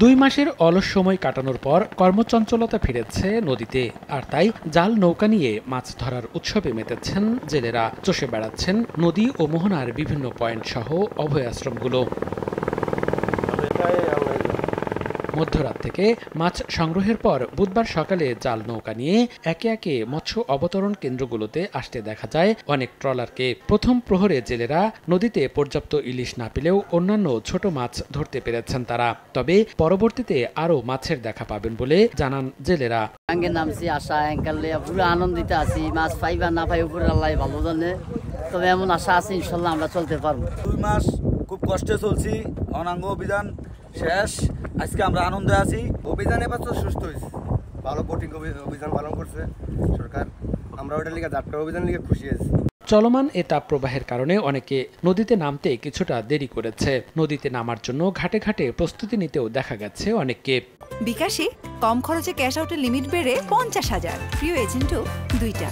2 মাসের অলস সময় কাটানোর পর কর্মচঞ্চলতা ফিরেছে নদীতে, আর তাই জাল নৌকা নিয়ে মাছ ধরার উৎসবে মেতেছেন জেলেরা। চষে বেড়াচ্ছেন নদী ও মোহনার বিভিন্ন পয়েন্ট সহ অভয়াশ্রমগুলো। মধ্যরাত থেকে মাছ সংগ্রহের পর বুধবার সকালে জাল নৌকা নিয়ে একে একে মৎস্য অবতরণ কেন্দ্রগুলোতে আসতে দেখা যায় অনেক ট্রলারকে। প্রথম প্রহরে জেলেরা নদীতে পর্যাপ্ত ইলিশ না পেলেও অন্যান্য ছোট মাছ ধরতে পেরেছেন তারা। তবে পরবর্তীতে আরও মাছের দেখা পাবেন বলে জানান জেলেরা। নামছি আশা পুরো আনন্দিত আছি। মাছ পাইবা না পাই উপরে আল্লাহ ভালো জানে, তবে এমন আশা আছে ইনশাল্লাহ আমরা চলতে পারবো। 2 মাস খুব কষ্টে চলছি, অনাঙ্গ অভিযান শেষ, আজকে আমরা আনন্দে আছি। অভিযান এবার তো সুস্থ হয়েছে, ভালো বোটিং অভিযান পালন করছে সরকার। আমরা ওটার লিগে যাত্রা অভিযান লিগে খুশি আছি। চলমান এ তাপপ্রবাহের কারণে অনেকে নদীতে নামতে কিছুটা দেরি করেছে। নদীতে নামার জন্য ঘাটে ঘাটে প্রস্তুতি নিতেও দেখা গেছে অনেককে। বিকাশে কম খরচে ক্যাশ আউটের লিমিট বেড়ে 50,000, প্রিয় এজেন্টও 2টা।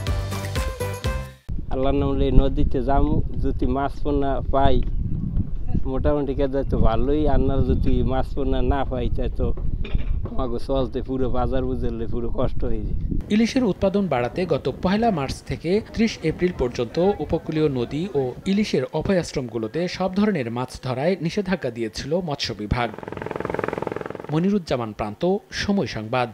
আল্লাহর নামে নদীতে যামু, যদি মাছ পোনা পাই মোটামুটি কেটে তো ভালোই, আর যদি মাছ পোনা না পাই তাই তো আমাকে চলতে পুরো বাজার বুঝলে পুরো কষ্ট হয়ে যায়। ইলিশের উৎপাদন বাড়াতে গত 1 মার্চ থেকে 30 এপ্রিল পর্যন্ত উপকূলীয় নদী ও ইলিশের অভয়াশ্রমগুলোতে সব ধরনের মাছ ধরায় নিষেধাজ্ঞা দিয়েছিল মৎস্য বিভাগ। মনিরুজ্জামান প্রান্ত, সময় সংবাদ।